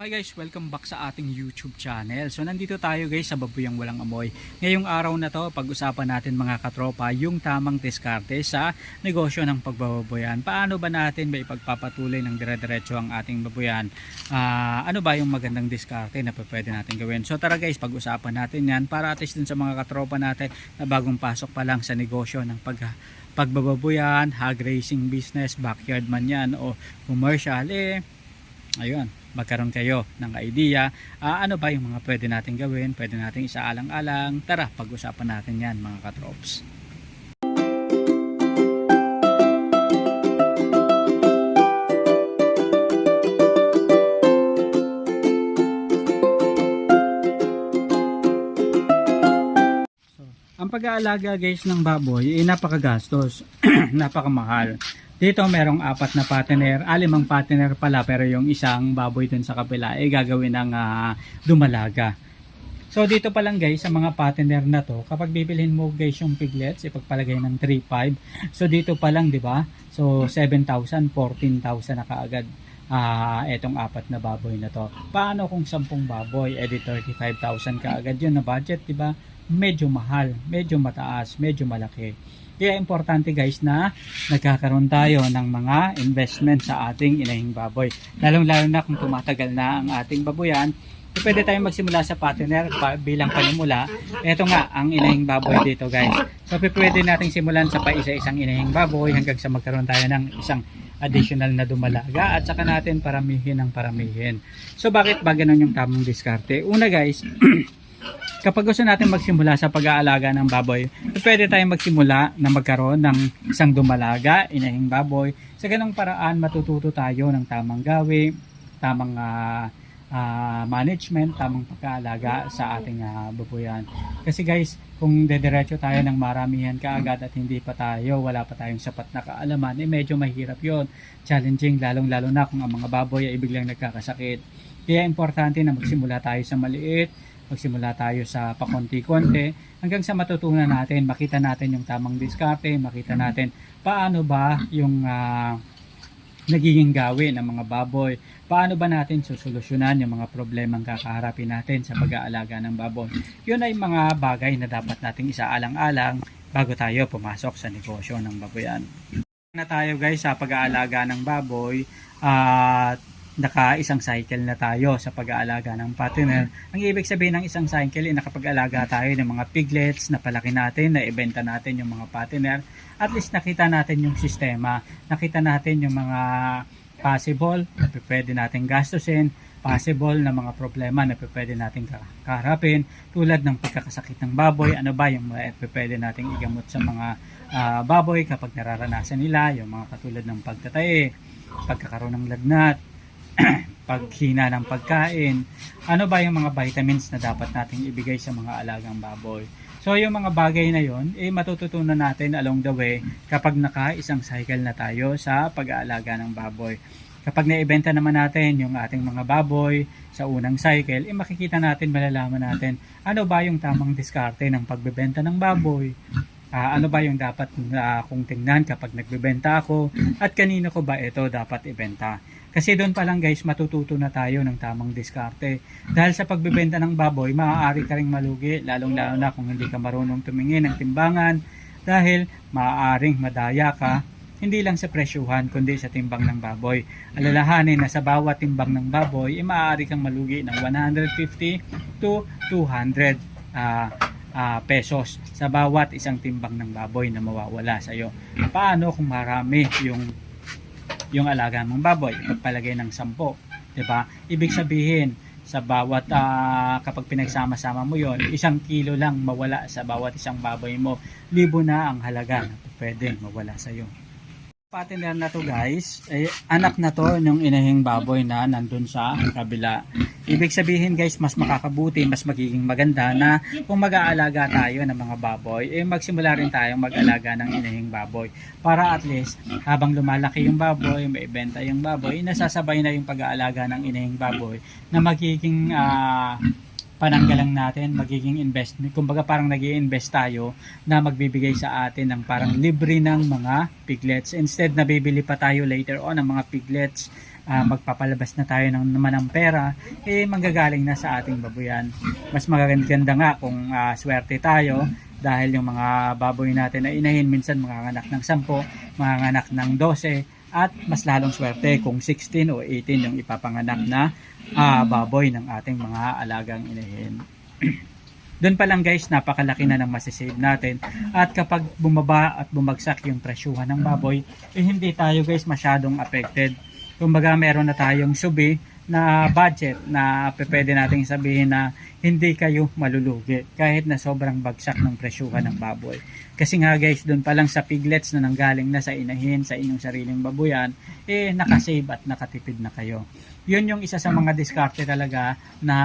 Hi guys, welcome back sa ating YouTube channel. So nandito tayo guys sa Babuyang Walang Amoy. Ngayong araw na to, pag-usapan natin mga katropa yung tamang diskarte sa negosyo ng pagbababoyan. Paano ba natin ba ipagpapatuloy ng dire-diretso ang ating baboyan? Ano ba yung magandang diskarte na pwede natin gawin? So tara guys, pag-usapan natin yan para at least dun sa mga katropa natin na bagong pasok pa lang sa negosyo ng pagbababoyan, hog racing business, backyard man yan o commercial, ayun, magkaroon kayo ng idea ano ba yung mga pwede natin gawin, pwede natin isaalang-alang. Tara, pag-usapan natin yan mga katrops. Ang pag-aalaga guys ng baboy ay napakagastos, napakamahal. Dito merong 4 na partner, 5 partner pala, pero yung isang baboy dun sa kapila ay gagawin ng dumalaga. So dito pa lang guys sa mga partner na to, kapag bibilhin mo guys yung piglets, ipagpalagay ng 3.5. So dito pa lang 'di ba? So 7,000, 14,000 na kaagad. Etong 4 na baboy na to. Paano kung 10 baboy, edi 35,000 kaagad yun na budget, 'di ba? Medyo mahal, medyo mataas, medyo malaki. Kaya importante guys na nagkakaroon tayo ng mga investment sa ating inahing baboy. Lalong-lalo na kung tumatagal na ang ating baboyan, pwede tayong magsimula sa partner bilang panimula. Ito nga ang inahing baboy dito guys. So pwede nating simulan sa paisa-isang inahing baboy hanggang sa magkaroon tayo ng isang additional na dumalaga at saka natin paramihin ng paramihin. So bakit ba ganun yung tamang diskarte? Una guys, kapag gusto natin magsimula sa pag-aalaga ng baboy, pwede tayong magsimula na magkaroon ng isang dumalaga, inahing baboy. Sa ganung paraan, matututo tayo ng tamang gawi, tamang management, tamang pag-aalaga sa ating baboyan. Kasi guys, kung dediretso tayo ng maramihan kaagad at hindi pa tayo, wala pa tayong sapat na kaalaman, medyo mahirap yon, challenging, lalong-lalo na kung ang mga baboy ay biglang nagkakasakit. Kaya importante na magsimula tayo sa maliit, magsimula tayo sa pakonti-konti hanggang sa matutunan natin, makita natin yung tamang diskarte, makita natin paano ba yung nagiging gawin ng mga baboy, paano ba natin susolusyonan yung mga problemang kakaharapin natin sa pag-aalaga ng baboy. Yun ay mga bagay na dapat nating isaalang-alang bago tayo pumasok sa negosyo ng baboyan. Na tayo guys sa pag-aalaga ng baboy at naka-isang cycle na tayo sa pag-aalaga ng partner. Ang ibig sabihin ng isang cycle ay nakapag-alaga tayo ng mga piglets, na palaki natin, na ibenta natin yung mga partner. At least nakita natin yung sistema, nakita natin yung mga possible na pwede natin gastusin, possible na mga problema na pwede natin kaharapin, tulad ng pagkakasakit ng baboy, ano ba yung pwede natin igamot sa mga baboy kapag nararanasan nila, yung mga katulad ng pagtatae, pagkakaroon ng lagnat, paghina ng pagkain, ano ba yung mga vitamins na dapat nating ibigay sa mga alagang baboy. So yung mga bagay na yon matututunan natin along the way kapag naka-isang cycle na tayo sa pag-aalaga ng baboy. Kapag naibenta naman natin yung ating mga baboy sa unang cycle, makikita natin, malalaman natin ano ba yung tamang diskarte ng pagbebenta ng baboy. Ano ba yung dapat kung tingnan kapag nagbebenta ako at kanino ko ba ito dapat ibenta. Kasi doon pa lang guys, matututo na tayo ng tamang diskarte. Dahil sa pagbebenta ng baboy, maaari ka ring malugi, lalong-lalo na kung hindi ka marunong tumingin ng timbangan, dahil maaaring madaya ka, hindi lang sa presyuhan, kundi sa timbang ng baboy. Alalahanin na sa bawat timbang ng baboy, maaari kang malugi ng 150 to 200 pesos sa bawat isang timbang ng baboy na mawawala sa iyo. Paano kung marami yung alaga mong baboy, ipagpalagay ng 10, 'di ba? Ibig sabihin sa bawat kapag pinagsama-sama mo 'yon, 1 kilo lang mawala sa bawat isang baboy mo, libo na ang halaga na pwedeng mawala sa iyo. Partner na to guys, anak na to ng inahing baboy na nandun sa kabila. Ibig sabihin guys, mas makakabuti, mas magiging maganda na kung mag-aalaga tayo ng mga baboy, magsimula rin tayong mag-alaga ng inahing baboy. Para at least, habang lumalaki yung baboy, maibenta yung baboy, nasasabay na yung pag-aalaga ng inahing baboy na magiging pananggalang natin, magiging investment. Kumbaga parang nag-i-invest tayo na magbibigay sa atin ng parang libre ng mga piglets. Instead na bibili pa tayo later on ng mga piglets magpapalabas na tayo naman ng pera, manggagaling na sa ating babuyan. Mas magaganda nga kung swerte tayo, dahil yung mga baboy natin na inahin minsan manganganak ng 10, manganganak ng 12, at mas lalong swerte kung 16 o 18 yung ipapanganak na baboy ng ating mga alagang inahin. Doon pa lang guys, napakalaki na ng masisave natin. At kapag bumaba at bumagsak yung presyuhan ng baboy, hindi tayo guys masyadong affected. Kumbaga meron na tayong subi na budget na pwede nating sabihin na hindi kayo malulugi kahit na sobrang bagsak ng presyuhan ng baboy. Kasi nga guys, doon pa lang sa piglets na nanggaling na sa inahin, sa inyong sariling babuyan, nakasave at nakatipid na kayo. Yun yung isa sa mga diskarte talaga na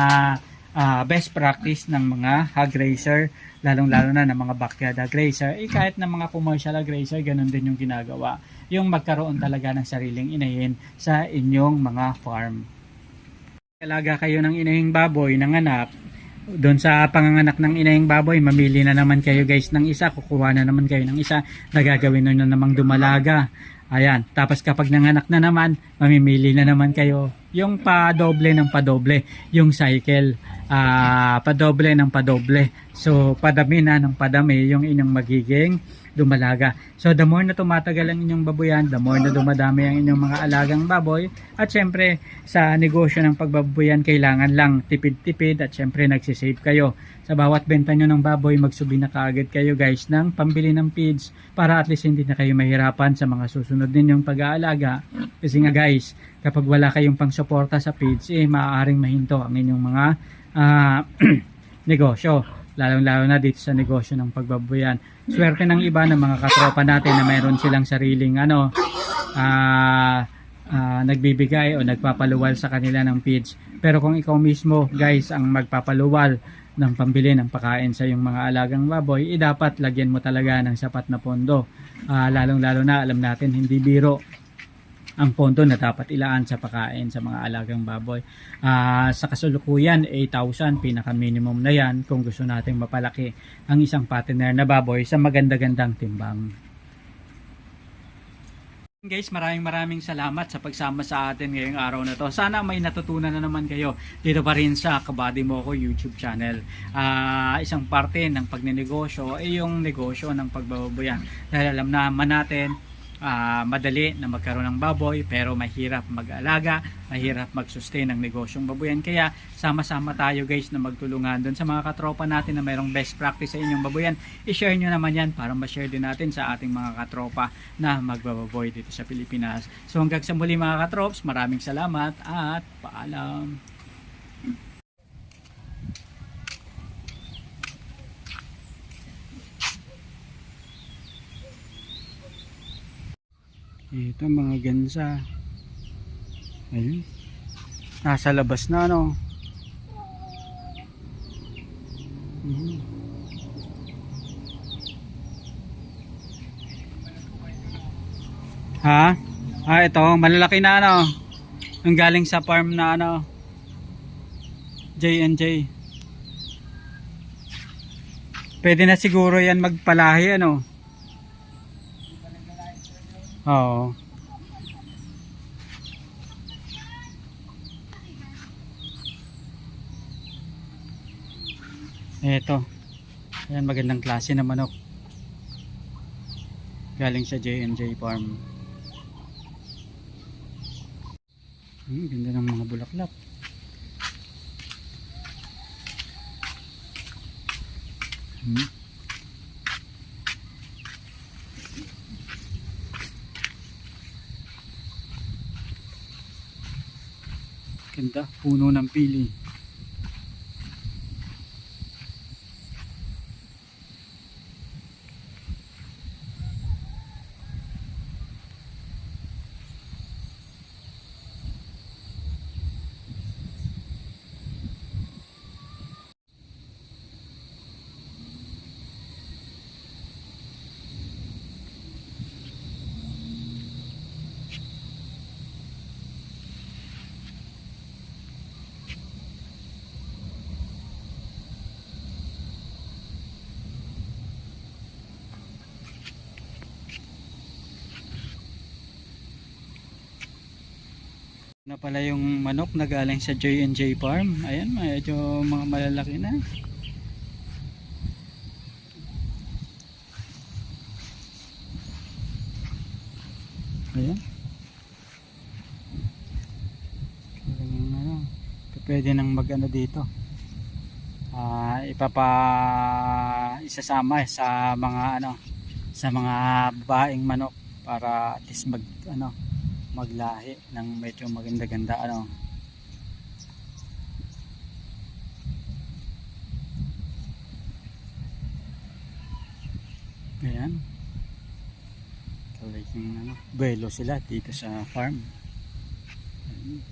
best practice ng mga hog raiser, lalong-lalo na ng mga backyard hog raiser. Kahit na mga commercial hog raiser, ganun din yung ginagawa. Yung magkaroon talaga ng sariling inahin sa inyong mga farm. Alaga kayo ng inahing baboy, ng anak, doon sa panganganak ng inahing baboy, mamili na naman kayo guys ng isa, kukuha na naman kayo ng isa, nagagawin na namang dumalaga. Ayan, tapos kapag nanganak na naman, mamimili na naman kayo yung padoble ng padoble, yung cycle, padoble ng padoble. So, padami na ng padami yung inyong magiging dumalaga. So, the more na tumatagal ang inyong baboyan, the more na dumadami ang inyong mga alagang baboy. At syempre, sa negosyo ng pagbababoyan, kailangan lang tipid-tipid at syempre nagsisave kayo. Sa bawat benta nyo ng baboy, magsubi na kaagad kayo guys ng pambili ng feeds para at least hindi na kayo mahirapan sa mga susunod ninyong pag-aalaga. Kasi nga guys, kapag wala kayong pang-suporta sa feeds, maaaring mahinto ang inyong mga negosyo. Lalong-lalo na dito sa negosyo ng pagbababoyan. Swerte ng iba ng mga katropa natin na mayroon silang sariling nagbibigay o nagpapaluwal sa kanila ng feeds. Pero kung ikaw mismo guys ang magpapaluwal ng pambili ng pagkain sa iyong mga alagang baboy, dapat lagyan mo talaga ng sapat na pondo. Lalong-lalo na alam natin hindi biro ang pondo na dapat ilaan sa pagkain sa mga alagang baboy. Sa kasulukuyan, 8,000 pinaka minimum na yan kung gusto nating mapalaki ang isang partner na baboy sa maganda-gandang timbang. Guys, maraming salamat sa pagsama sa atin ngayong araw na to. Sana may natutunan na naman kayo dito pa rin sa Kabady Mo Ko YouTube channel. Isang parte ng pagnenegosyo ay yung negosyo ng pagbababoyan. Dahil alam naman natin, madali na magkaroon ng baboy pero mahirap mag-alaga, mahirap mag-sustain ng negosyong baboyan. Kaya sama-sama tayo guys na magtulungan doon sa mga katropa natin na mayroong best practice sa inyong baboyan. I-share nyo naman yan para ma-share din natin sa ating mga katropa na magbababoy dito sa Pilipinas. So hanggang sa muli mga katrops, maraming salamat at paalam. Ito mga gansa. Ayun. Nasa labas na Ha? Ito, malalaki na ang galing sa farm na J&J. Pwede na siguro yan magpalahi Oo. Ito. Ayan, magandang klase na manok. Galing sa J&J Farm. Ganda ng mga bulaklak. Ganda, puno ng pili. na pala yung manok na galing sa J&J Farm. Ayan, medyo mga malalaki na. Ayan. Talagang ano, pwede nang mag-ano dito. Isasama sa mga ano, sa mga babaeng manok para at least maglahi ng medyo maganda-ganda ano. Ayan. Talagang buwelo sila dito sa farm. Ayan.